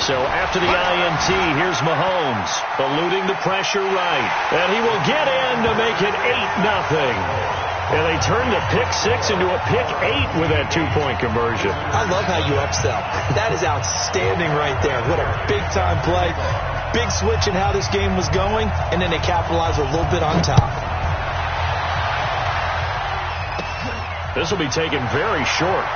So after the INT, here's Mahomes, eluding the pressure right. And he will get in to make it 8-0. And they turn the pick 6 into a pick 8 with that 2-point conversion. I love how you upsell. That is outstanding right there. What a big-time play. Big switch in how this game was going, and then they capitalize a little bit on top. This will be taken very short.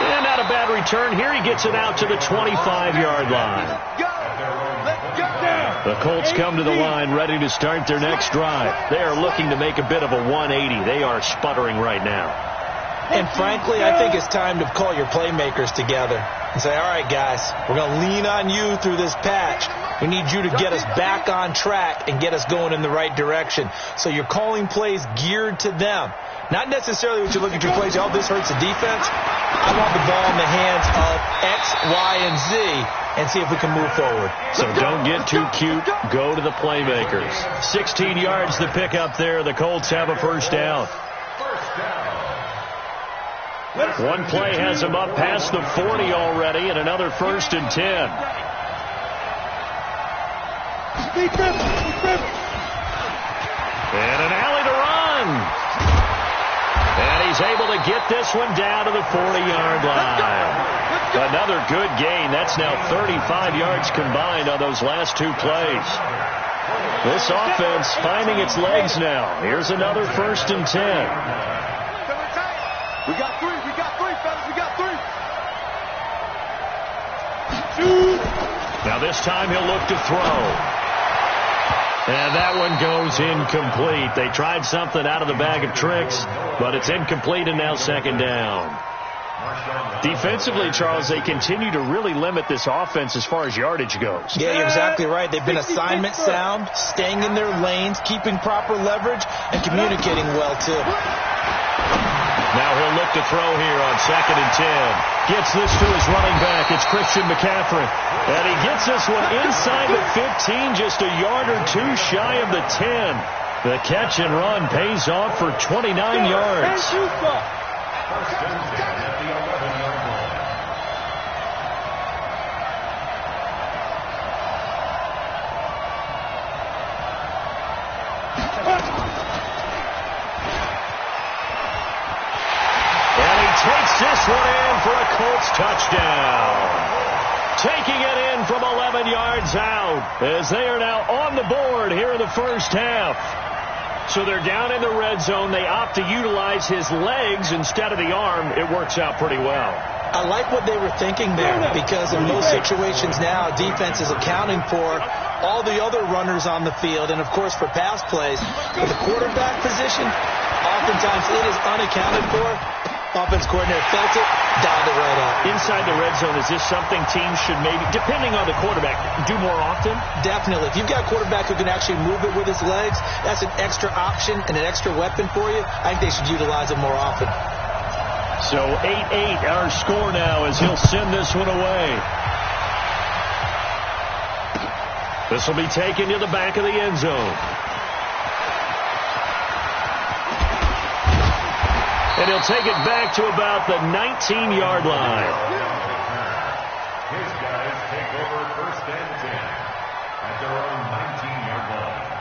And not a bad return here. He gets it out to the 25-yard line. The Colts come to the line ready to start their next drive. They are looking to make a bit of a 180. They are sputtering right now. And frankly, I think it's time to call your playmakers together and say, all right, guys, we're going to lean on you through this patch. We need you to get us back on track and get us going in the right direction. So you're calling plays geared to them. Not necessarily what you look at your plays, oh, this hurts the defense. I want the ball in the hands of X, Y, and Z and see if we can move forward. So don't get too cute. Go to the playmakers. 16 yards to pick up there. The Colts have a first down. One play has them up past the 40 already, and another 1st and 10. And an alley to run. And he's able to get this one down to the 40-yard line. Another good gain. That's now 35 yards combined on those last 2 plays. This offense finding its legs now. Here's another 1st and 10. We got 3, fellas. We got 3. Now this time he'll look to throw. And that one goes incomplete. They tried something out of the bag of tricks, but it's incomplete and now 2nd down. Defensively, Charles, they continue to really limit this offense as far as yardage goes. Yeah, you're exactly right. They've been assignment sound, staying in their lanes, keeping proper leverage, and communicating well, too. Now he'll look to throw here on 2nd and 10. Gets this to his running back. It's Christian McCaffrey. And he gets this one inside the 15, just a yard or 2 shy of the 10. The catch and run pays off for 29 yards. Takes this one in for a Colts touchdown. Taking it in from 11 yards out as they are now on the board here in the first half. So they're down in the red zone. They opt to utilize his legs instead of the arm. It works out pretty well. I like what they were thinking there because in most situations now, defense is accounting for all the other runners on the field and, of course, for pass plays. But the quarterback position, oftentimes it is unaccounted for. Offense coordinator felt it, dialed it right up. Inside the red zone, is this something teams should maybe, depending on the quarterback, do more often? Definitely. If you've got a quarterback who can actually move it with his legs, that's an extra option and an extra weapon for you. I think they should utilize it more often. So 8-8 our score now as he'll send this one away. This will be taken to the back of the end zone. And he'll take it back to about the 19-yard line. His guys take over 1st and 10 at their own 19-yard line.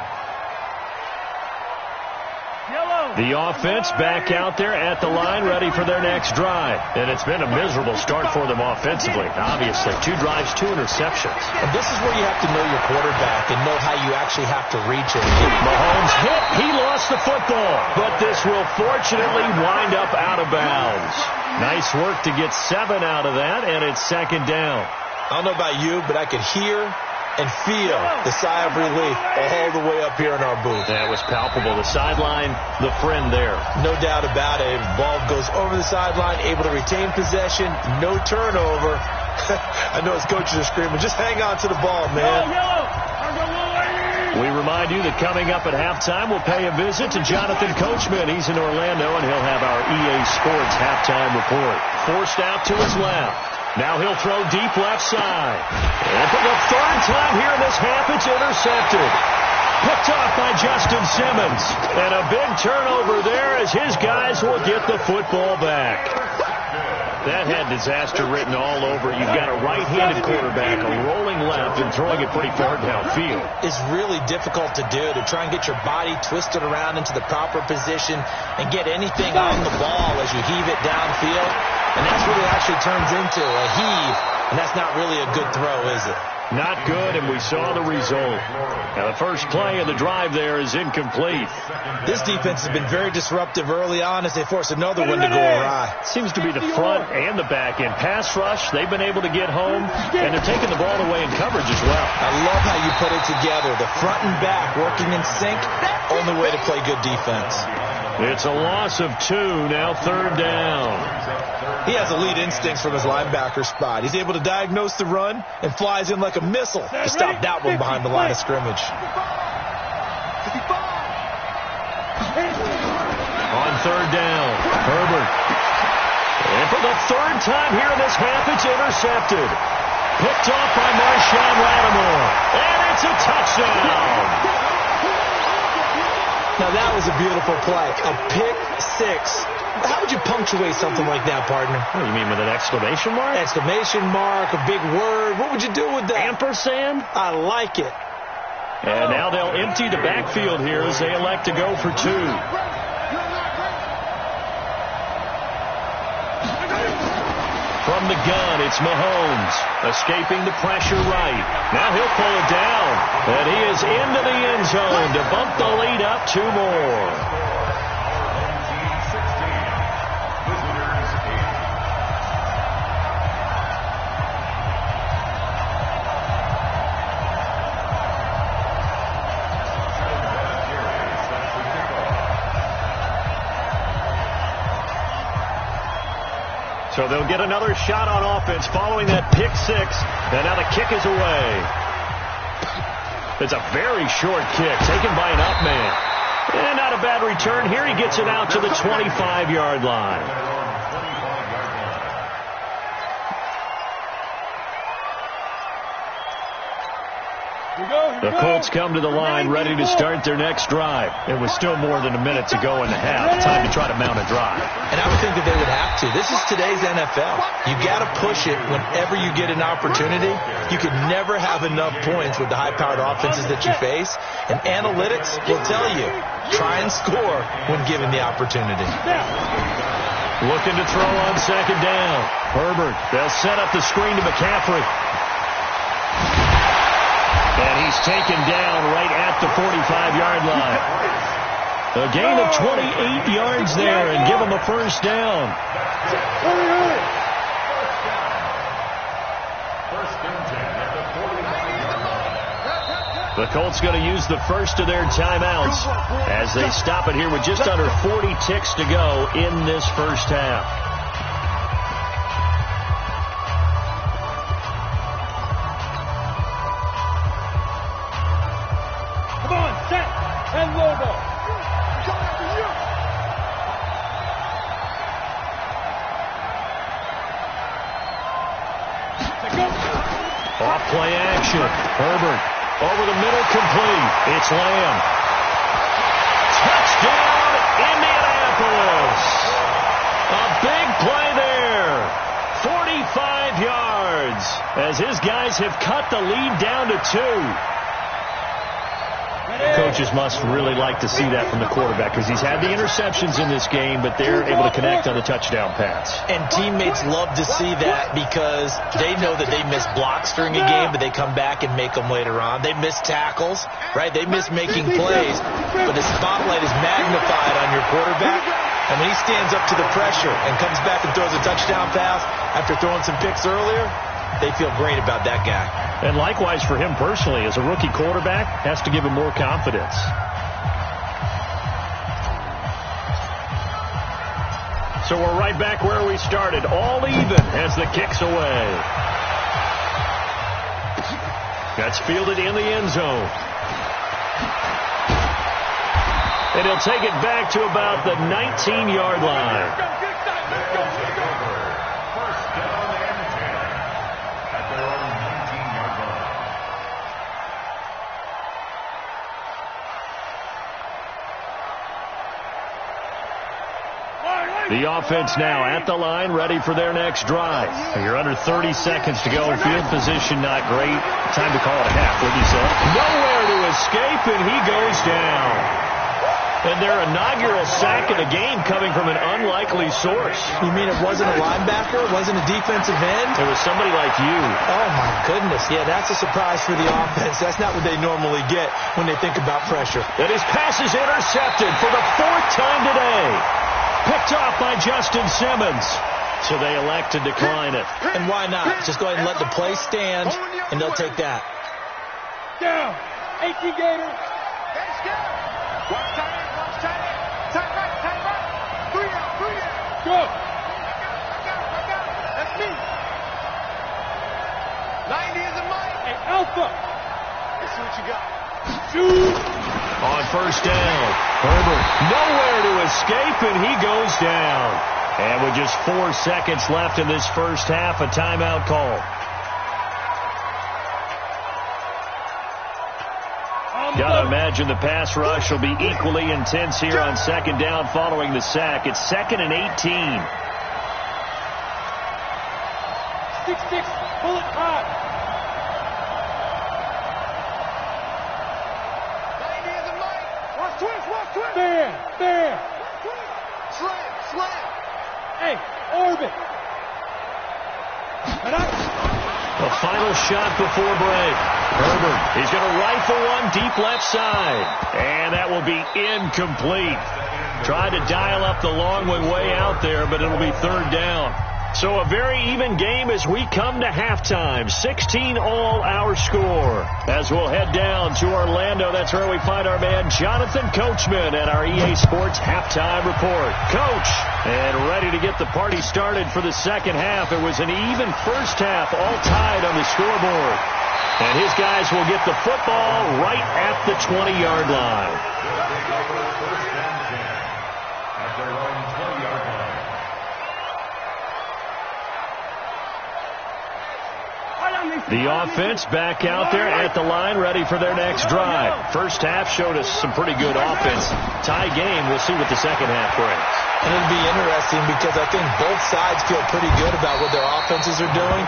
The offense back out there at the line ready for their next drive. And it's been a miserable start for them offensively. Obviously, 2 drives, 2 interceptions. And this is where you have to know your quarterback and know how you actually have to reach him. Mahomes hit. He lost the football. But this will fortunately wind up out of bounds. Nice work to get 7 out of that, and it's 2nd down. I don't know about you, but I could hear and feel the sigh of relief all the way up here in our booth. That was palpable. The sideline, the friend there. No doubt about it. Ball goes over the sideline, able to retain possession, no turnover. I know his coaches are screaming, just hang on to the ball, man. We remind you that coming up at halftime, we'll pay a visit to Jonathan Coachman. He's in Orlando, and he'll have our EA Sports halftime report. Forced out to his left. Now he'll throw deep left side. And for the 3rd time here in this half, it's intercepted. Picked off by Justin Simmons. And a big turnover there as his guys will get the football back. That had disaster written all over it. You've got a right-handed quarterback, a rolling left, and throwing it pretty far downfield. It's really difficult to do, to try and get your body twisted around into the proper position and get anything on the ball as you heave it downfield. And that's what it actually turns into, a heave. And that's not really a good throw, is it? Not good, and we saw the result. Now, the first play of the drive there is incomplete. This defense has been very disruptive early on as they force another one to go awry. Seems to be the front and the back end. Pass rush, they've been able to get home, and they're taking the ball away in coverage as well. I love how you put it together. The front and back working in sync, only way to play good defense. It's a loss of 2, now 3rd down. He has elite instincts from his linebacker spot. He's able to diagnose the run and flies in like a missile to stop that one behind the line of scrimmage. On 3rd down, Herbert. And for the 3rd time here in this half, it's intercepted. Picked off by Marshawn Lattimore. And it's a touchdown. Now, that was a beautiful play. A pick six. How would you punctuate something like that, partner? What do you mean, with an exclamation mark? Exclamation mark, a big word. What would you do with that? Ampersand? I like it. And now they'll empty the backfield here as they elect to go for 2. From the gun, it's Mahomes, escaping the pressure right. Now he'll pull it down, and he is into the end zone to bump the lead up 2 more. So they'll get another shot on offense following that pick 6. And now the kick is away. It's a very short kick taken by an up man. And not a bad return. Here he gets it out to the 25-yard line. The Colts come to the line ready to start their next drive. It was still more than a minute to go in the half. Time to try to mount a drive. And I would think that they would have to. This is today's NFL. You got to push it whenever you get an opportunity. You can never have enough points with the high-powered offenses that you face. And analytics will tell you, try and score when given the opportunity. Looking to throw on 2nd down. Herbert, they'll set up the screen to McCaffrey. And he's taken down right at the 45-yard line. A gain of 28 yards there and give him a 1st down. The Colts going to use the first of their timeouts as they stop it here with just under 40 ticks to go in this first half. Off play action. Herbert over the middle, complete. It's Lamb. Touchdown, Indianapolis. A big play there. 45 yards as his guys have cut the lead down to 2. Coaches must really like to see that from the quarterback because he's had the interceptions in this game, but they're able to connect on the touchdown pass. And teammates love to see that because they know that they miss blocks during a game, but they come back and make them later on. They miss tackles, right? They miss making plays, but the spotlight is magnified on your quarterback. And when he stands up to the pressure and comes back and throws a touchdown pass after throwing some picks earlier, they feel great about that guy. And likewise for him personally, as a rookie quarterback, has to give him more confidence. So we're right back where we started, all even as the kick's away. That's fielded in the end zone. And he'll take it back to about the 19-yard line. The The offense now at the line, ready for their next drive. You're under 30 seconds to go. Field position not great. Time to call it a half, wouldn't you say? Nowhere to escape, and he goes down. And their inaugural sack of the game coming from an unlikely source. You mean it wasn't a linebacker? It wasn't a defensive end? It was somebody like you. Oh, my goodness. Yeah, that's a surprise for the offense. That's not what they normally get when they think about pressure. And his pass is intercepted for the 4th time today. Picked off by Justin Simmons. So they elect to decline it. And why not? Just go ahead and let the play stand, and they'll take that. Down. 18 Gator. Let's go. Watch tight end. Watch tight end. Tight right. Tight right. 3 out. 3 out. Go. I got it. That's me. 90 is a Mike. Hey, Alpha. Let's see what you got. Shoot. On first down, Herbert nowhere to escape, and he goes down. And with just 4 seconds left in this first half, a timeout call. Got to imagine the pass rush will be equally intense here on second down following the sack. It's 2nd and 18. 6-6, pull it high. There. Slam. Hey, orbit. The final shot before break. Herbert, he's going to rifle one deep left side. And that will be incomplete. Tried to dial up the long one way out there, but it'll be 3rd down. So a very even game as we come to halftime. 16 all our score. As we'll head down to Orlando, that's where we find our man Jonathan Coachman at our EA Sports Halftime Report. Coach, and ready to get the party started for the second half. It was an even first half, all tied on the scoreboard. And his guys will get the football right at the 20-yard line. At their own 20-yard line. The offense back out there at the line, ready for their next drive. First half showed us some pretty good offense. Tie game. We'll see what the second half brings. And it'll be interesting because I think both sides feel pretty good about what their offenses are doing.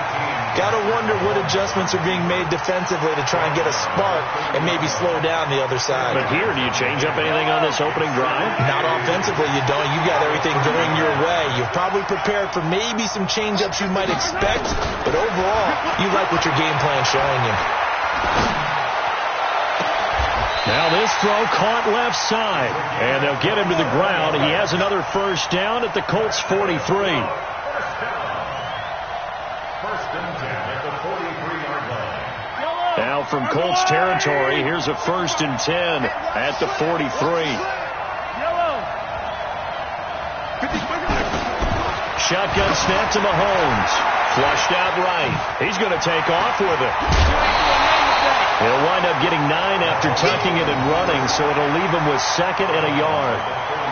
Got to wonder what adjustments are being made defensively to try and get a spark and maybe slow down the other side. But here, do you change up anything on this opening drive? Not offensively, you don't. You got everything going your way. You've probably prepared for maybe some change-ups you might expect, but overall, you like what your game plan's showing you. Now this throw caught left side, and they'll get him to the ground. He has another first down at the Colts 43. Now from Colts territory, here's a 1st and 10 at the 43. Shotgun snap to Mahomes. Flushed out right. He's going to take off with it. He'll wind up getting 9 after tucking it and running, so it'll leave him with 2nd and a yard.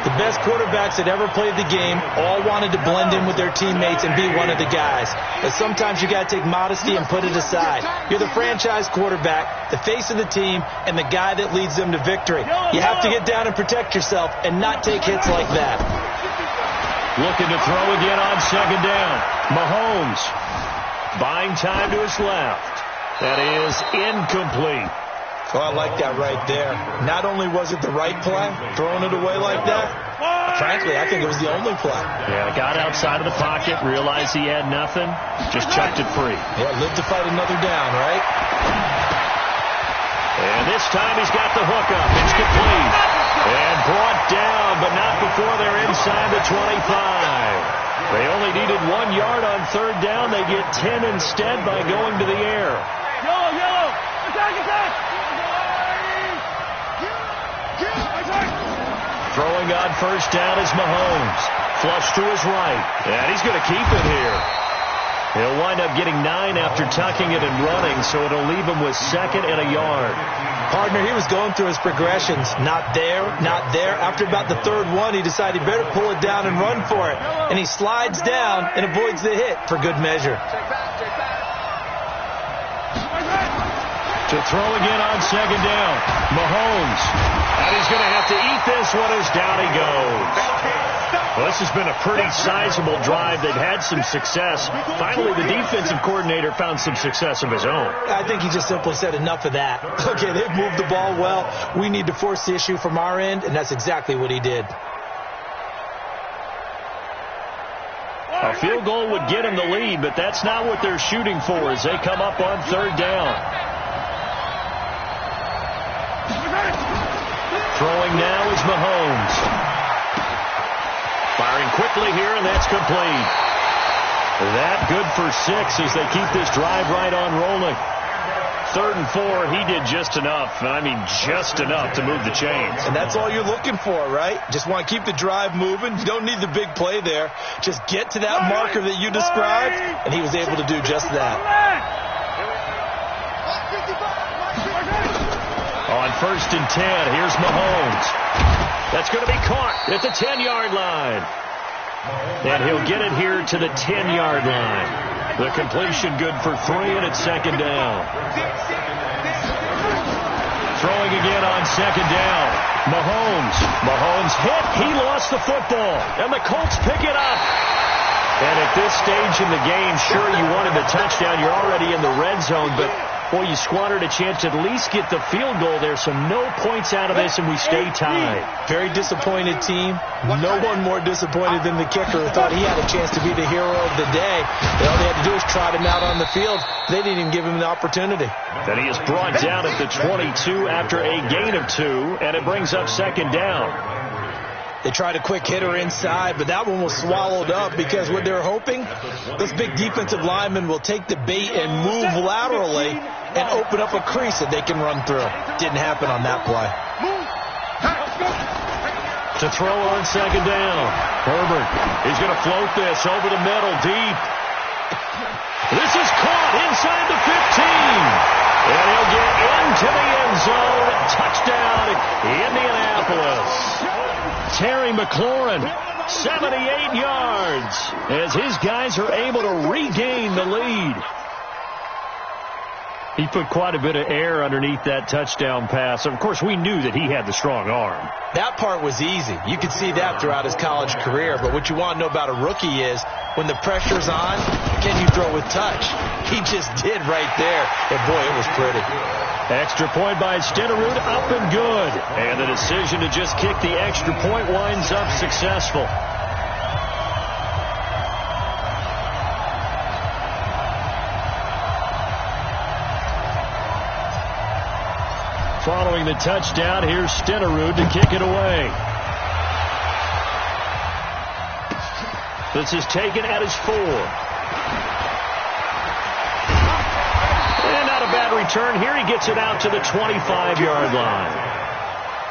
The best quarterbacks that ever played the game all wanted to blend in with their teammates and be one of the guys. But sometimes you got to take modesty and put it aside. You're the franchise quarterback, the face of the team, and the guy that leads them to victory. You have to get down and protect yourself and not take hits like that. Looking to throw again on second down. Mahomes buying time to his left. That is incomplete. Oh, I like that right there. Not only was it the right play, throwing it away like that, frankly, I think it was the only play. Yeah, got outside of the pocket, realized he had nothing, just chucked it free. Yeah, live to fight another down, right? And this time he's got the hook up. It's complete. And brought down, but not before they're inside the 25. They only needed 1 yard on third down. They get 10 instead by going to the air. Yellow. Attack. Throwing on first down is Mahomes. Flush to his right. And he's going to keep it here. He'll wind up getting 9 after tucking it and running, so it'll leave him with 2nd and a yard. Partner, he was going through his progressions. Not there, not there. After about the third one, he decided he better pull it down and run for it. And he slides down and avoids the hit for good measure. To throw again on second down. Mahomes. And he's going to have to eat this one as down he goes. Well, this has been a pretty sizable drive. They've had some success. Finally, the defensive coordinator found some success of his own. I think he just simply said enough of that. Okay, they've moved the ball well. We need to force the issue from our end, and that's exactly what he did. A field goal would get him the lead, but that's not what they're shooting for as they come up on third down. Throwing now is Mahomes. Firing quickly here, and that's complete. That good for 6 as they keep this drive right on rolling. 3rd and 4, he did just enough. I mean, just enough to move the chains. And that's all you're looking for, right? Just want to keep the drive moving. You don't need the big play there. Just get to that marker that you described, and he was able to do just that. On 1st and 10, here's Mahomes. That's going to be caught at the 10-yard line. And he'll get it here to the 10-yard line. The completion good for 3, and it's 2nd down. Throwing again on 2nd down. Mahomes hit. He lost the football. And the Colts pick it up. And at this stage in the game, sure, you wanted the touchdown. You're already in the red zone, but boy, you squandered a chance to at least get the field goal there, so no points out of this, and we stay tied. Very disappointed team. No one more disappointed than the kicker who thought he had a chance to be the hero of the day. And all they had to do was trot him out on the field. They didn't even give him the opportunity. Then he is brought down at the 22 after a gain of 2, and it brings up 2nd down. They tried a quick hitter inside, but that one was swallowed up because what they're hoping, those big defensive linemen will take the bait and move laterally and open up a crease that they can run through. Didn't happen on that play. To throw on 2nd down. Herbert, he's going to float this over the middle, deep. This is caught inside the 15. And he'll get into the end zone. Touchdown, Indianapolis. Terry McLaurin, 78 yards, as his guys are able to regain the lead. He put quite a bit of air underneath that touchdown pass. Of course, we knew that he had the strong arm. That part was easy. You could see that throughout his college career. But what you want to know about a rookie is when the pressure's on, can you throw with touch? He just did right there. And, boy, it was pretty. Extra point by Stenerud, up and good. And the decision to just kick the extra point winds up successful. Following the touchdown, here's Stenerud to kick it away. This is taken at his 4. And not a bad return. Here he gets it out to the 25-yard line.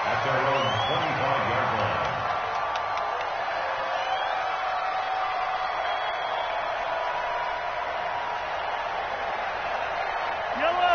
At their own 25-yard line.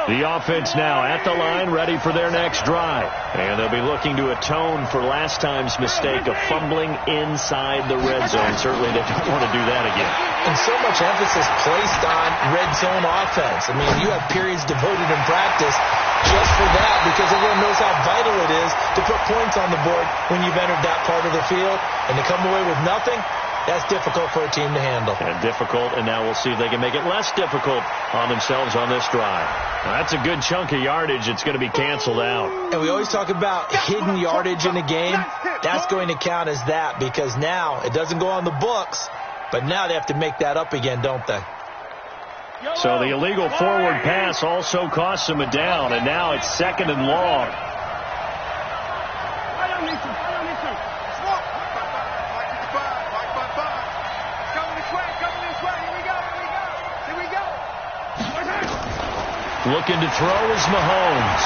The offense now at the line, ready for their next drive. And they'll be looking to atone for last time's mistake of fumbling inside the red zone. Certainly they don't want to do that again. And so much emphasis placed on red zone offense. I mean, you have periods devoted in practice just for that because everyone knows how vital it is to put points on the board when you've entered that part of the field. And to come away with nothing, that's difficult for a team to handle. And difficult, and now we'll see if they can make it less difficult on themselves on this drive. Now, that's a good chunk of yardage. It's going to be canceled out. And we always talk about hidden yardage in a game. That's going to count as that because now it doesn't go on the books, but now they have to make that up again, don't they? So the illegal forward pass also costs them a down, and now it's 2nd and long. Looking to throw is Mahomes.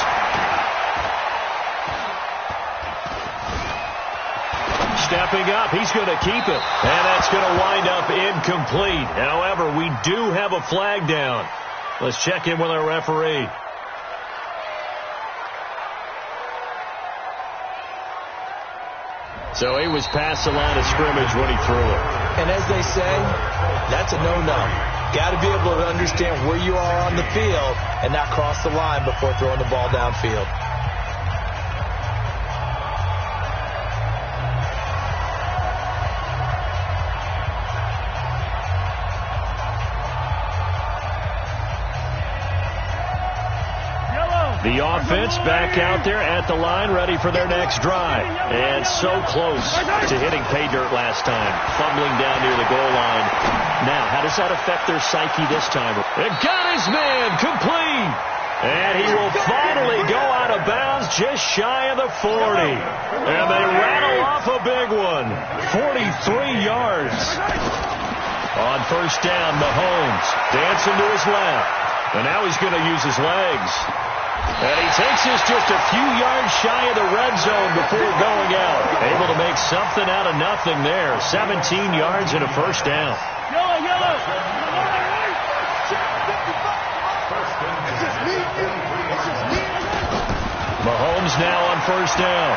Stepping up, he's going to keep it. And that's going to wind up incomplete. However, we do have a flag down. Let's check in with our referee. So he was past the line of scrimmage when he threw it. And as they say, that's a no-no. Got to be able to understand where you are on the field and not cross the line before throwing the ball downfield. The offense back out there at the line, ready for their next drive. And so close to hitting pay dirt last time, fumbling down near the goal line. Now, how does that affect their psyche this time? It got his man complete. And he will finally go out of bounds just shy of the 40. And they rattle off a big one. 43 yards. On first down, Mahomes dancing to his left. And now he's going to use his legs. And he takes us just a few yards shy of the red zone before going out. Able to make something out of nothing there. 17 yards and a first down. Mahomes now on first down.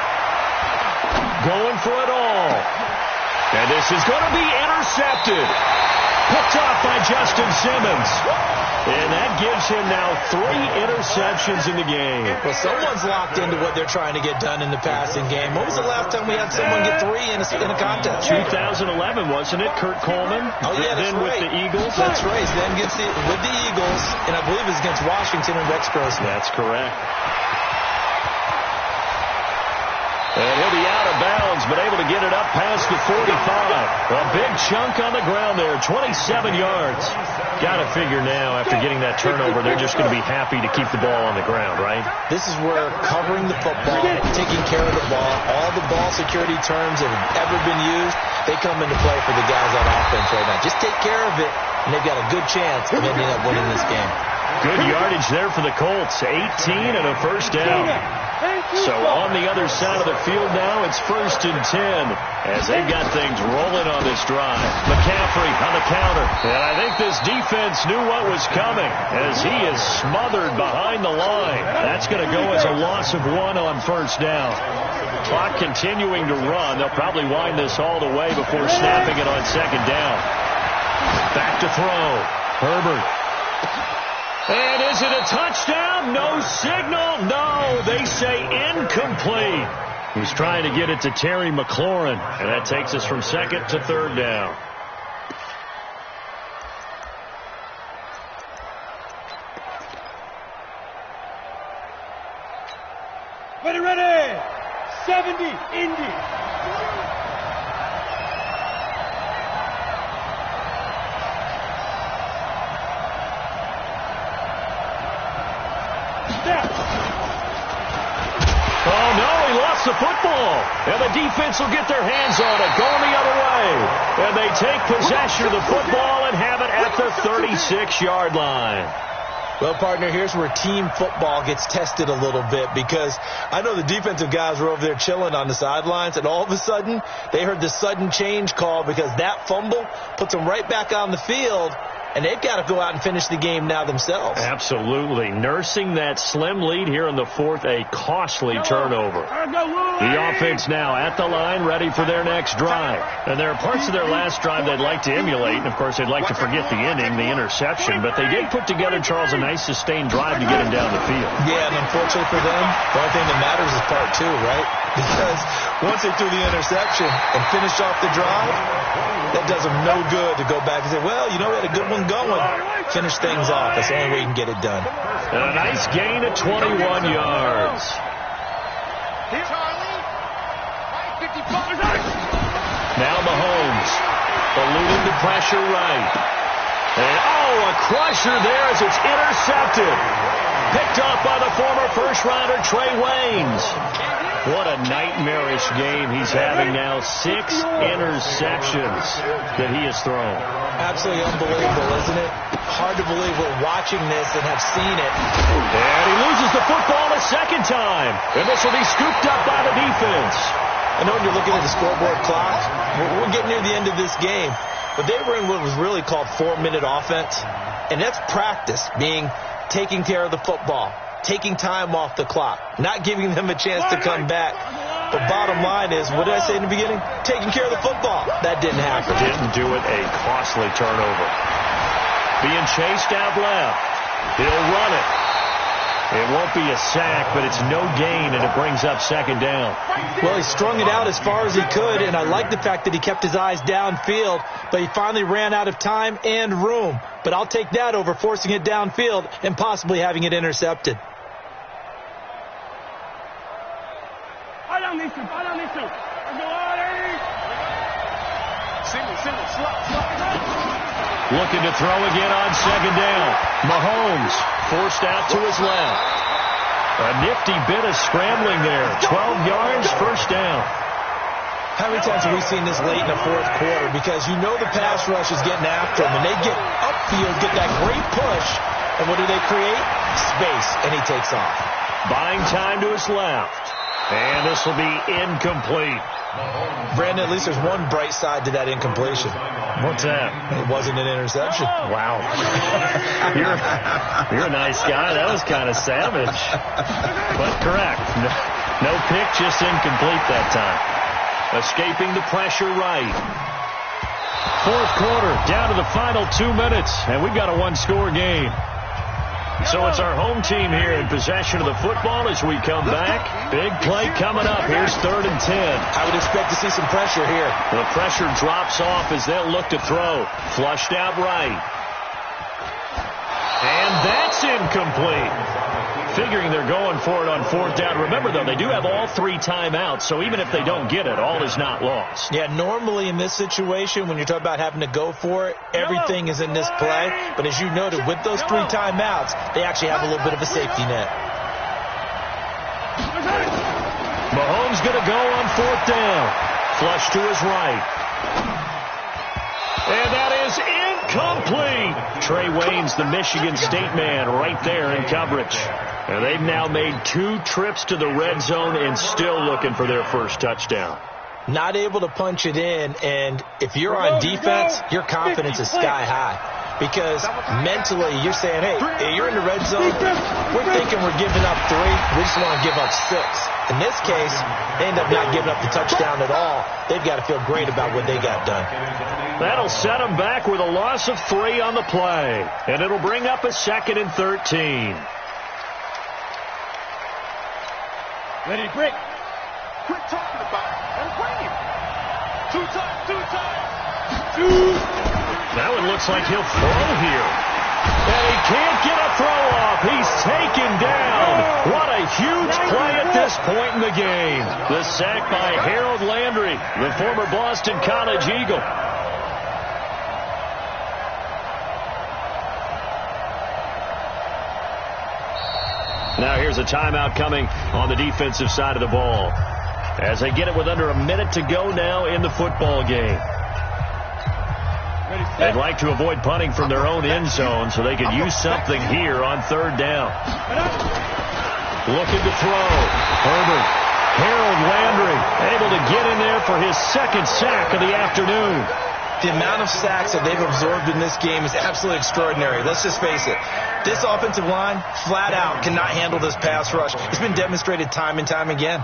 Going for it all. And this is going to be intercepted. Picked off by Justin Simmons. And that gives him now 3 interceptions in the game. Well, someone's locked into what they're trying to get done in the passing game. When was the last time we had someone get 3 in a contest? 2011, wasn't it? Kurt Coleman. Oh, yeah, that's then right. With the Eagles. That's right. Then gets with the Eagles, and I believe it's against Washington and Rex Grossman. That's correct. And he'll be out of bounds, but able to get it up past the 45. A big chunk on the ground there, 27 yards. Got to figure now, after getting that turnover, they're just going to be happy to keep the ball on the ground, right? This is where covering the football, taking care of the ball, all the ball security terms that have ever been used, they come into play for the guys on offense right now. Just take care of it, and they've got a good chance of ending up winning this game. Good yardage there for the Colts. 18 and a first down. So on the other side of the field now, it's 1st and 10 as they've got things rolling on this drive. McCaffrey on the counter. And I think this defense knew what was coming as he is smothered behind the line. That's going to go as a loss of 1 on first down. Clock continuing to run. They'll probably wind this all the way before snapping it on second down. Back to throw. Herbert. And is it a touchdown? No signal. No, they say incomplete. He's trying to get it to Terry McLaurin. And that takes us from second to third down. Ready. 70, Indy. Oh, no, he lost the football. And the defense will get their hands on it, going the other way. And they take possession of the football and have it at the 36-yard line. Well, partner, here's where team football gets tested a little bit, because I know the defensive guys were over there chilling on the sidelines, and all of a sudden they heard the sudden change call because that fumble puts them right back on the field. And they've got to go out and finish the game now themselves. Absolutely. Nursing that slim lead here in the fourth, a costly turnover. The offense now at the line, ready for their next drive. And there are parts of their last drive they'd like to emulate. And, of course, they'd like to forget the ending, the interception. But they did put together, Charles, a nice sustained drive to get him down the field. Yeah, and unfortunately for them, the only thing that matters is part 2, right? Because once they threw the interception and finished off the drive, that does them no good to go back and say, well, you know, we had a good one going. Finish things off. That's the only way you can get it done. And a nice gain of 21 yards. Now Mahomes eluding the pressure right. And, a crusher there as it's intercepted. Picked off by the former first-rounder Trey Waynes. What a nightmarish game he's having now. 6 interceptions that he has thrown. Absolutely unbelievable, isn't it? Hard to believe we're watching this and have seen it. And he loses the football a second time. And this will be scooped up by the defense. I know when you're looking at the scoreboard clock, we're getting near the end of this game. But they were in what was really called 4-minute offense. And that's practice, meaning taking care of the football, taking time off the clock, not giving them a chance to come back. But bottom line is, what did I say in the beginning? Taking care of the football. That didn't happen. Didn't do it. A costly turnover. Being chased out left. He'll run it. It won't be a sack, but it's no gain, and it brings up second down. Well, he strung it out as far as he could, and I like the fact that he kept his eyes downfield, but he finally ran out of time and room. But I'll take that over forcing it downfield and possibly having it intercepted. Looking to throw again on second down. Mahomes forced out to his left. A nifty bit of scrambling there. 12 yards, first down. How many times have we seen this late in the fourth quarter? Because you know the pass rush is getting after him, and they get upfield, get that great push, and what do they create? Space, and he takes off. Buying time to his left. And this will be incomplete. Brandon, at least there's one bright side to that incompletion. What's that? It wasn't an interception. Wow. You're a nice guy. That was kind of savage. But correct. No pick, just incomplete that time. Escaping the pressure right. Fourth quarter, down to the final 2 minutes, and we've got a one-score game. So it's our home team here in possession of the football as we come back. Big play coming up. Here's 3rd and 10. I would expect to see some pressure here. The pressure drops off as they'll look to throw. Flushed out right. And that's incomplete. Figuring they're going for it on 4th down. Remember, though, they do have all 3 timeouts, so even if they don't get it, all is not lost. Yeah, normally in this situation, when you're talking about having to go for it, everything is in this play. But as you noted, with those 3 timeouts, they actually have a little bit of a safety net. Mahomes going to go on 4th down. Flush to his right. And that is incomplete. Trey Waynes, the Michigan State man, right there in coverage. And they've now made 2 trips to the red zone and still looking for their first touchdown. Not able to punch it in, and if you're on defense, your confidence is sky high. Because mentally, you're saying, hey, you're in the red zone. We're thinking we're giving up 3. We just want to give up 6. In this case, they end up not giving up the touchdown at all. They've got to feel great about what they got done. That'll set them back with a loss of 3 on the play. And it'll bring up a 2nd and 13. Ready to break. Quit talking about it. Let him bring him. 2 times. That one looks like he'll throw here. And he can't get a throw off. He's taken down. What a huge play at this point in the game. The sack by Harold Landry, the former Boston College Eagle. Now here's a timeout coming on the defensive side of the ball, as they get it with under a minute to go now in the football game. They'd like to avoid punting from their own end zone so they could use something here on 3rd down. Looking to throw. Herbert. Harold Landry able to get in there for his 2nd sack of the afternoon. The amount of sacks that they've absorbed in this game is absolutely extraordinary. Let's just face it. This offensive line, flat out, cannot handle this pass rush. It's been demonstrated time and time again.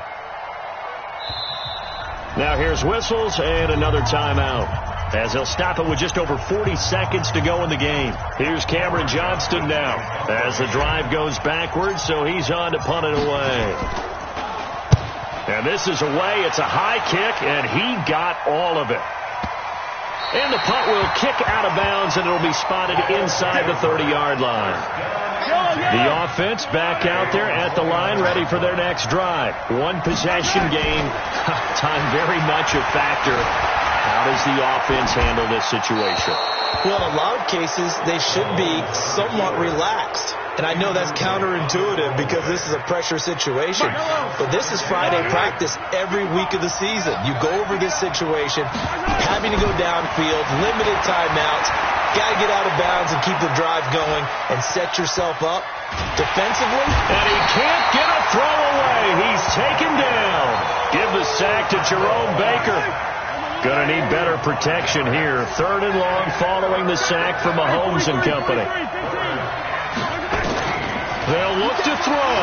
Now here's whistles and another timeout, as they'll stop it with just over 40 seconds to go in the game. Here's Cameron Johnston now, as the drive goes backwards, so he's on to punt it away. And this is away. It's a high kick, and he got all of it. And the punt will kick out of bounds, and it'll be spotted inside the 30-yard line. The offense back out there at the line, ready for their next drive. 1 possession game. Time very much a factor. How does the offense handle this situation? Well, in a lot of cases, they should be somewhat relaxed. And I know that's counterintuitive because this is a pressure situation. But this is Friday practice every week of the season. You go over this situation, having to go downfield, limited timeouts, got to get out of bounds and keep the drive going and set yourself up defensively. And he can't get a throw away. He's taken down. Give the sack to Jerome Baker. Going to need better protection here. 3rd and long following the sack from Mahomes and company. They'll look to throw.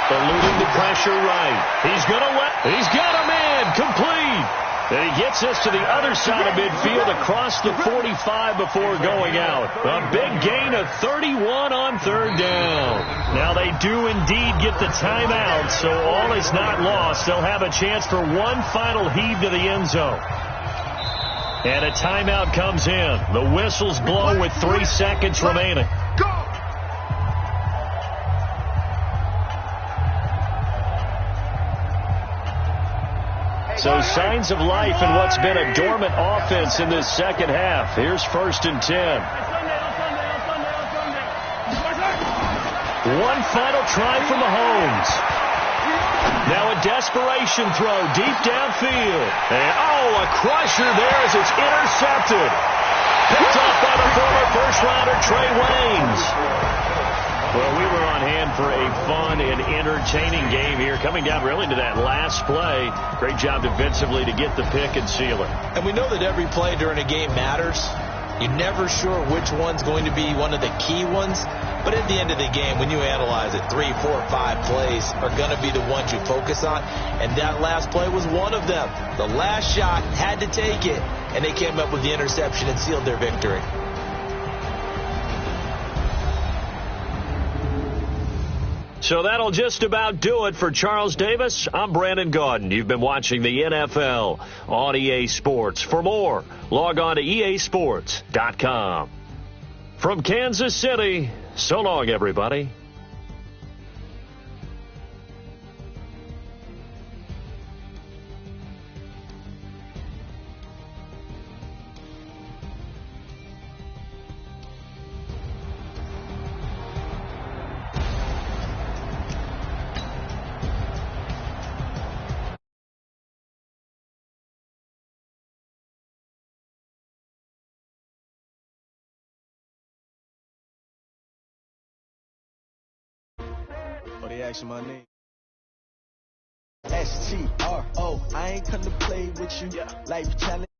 Eluding the pressure right. He's got a man complete. And he gets us to the other side of midfield across the 45 before going out. A big gain of 31 on 3rd down. Now they do indeed get the timeout, so all is not lost. They'll have a chance for one final heave to the end zone. And a timeout comes in. The whistles blow with 3 seconds remaining. So signs of life in what's been a dormant offense in this second half. Here's 1st and 10. One final try for Mahomes. Now a desperation throw deep downfield. And, a crusher there as it's intercepted. Picked off by the former first-rounder Trey Waynes. Well, we were on hand for a fun and entertaining game here, coming down really to that last play. Great job defensively to get the pick and seal it. And we know that every play during a game matters. You're never sure which one's going to be one of the key ones. But at the end of the game, when you analyze it, 3, 4, 5 plays are going to be the ones you focus on. And that last play was one of them. The last shot had to take it, and they came up with the interception and sealed their victory. So that'll just about do it for Charles Davis. I'm Brandon Gaudin. You've been watching the NFL on EA Sports. For more, log on to easports.com. From Kansas City, so long, everybody. They asking my name. STRO, I ain't come to play with you. Life challenge.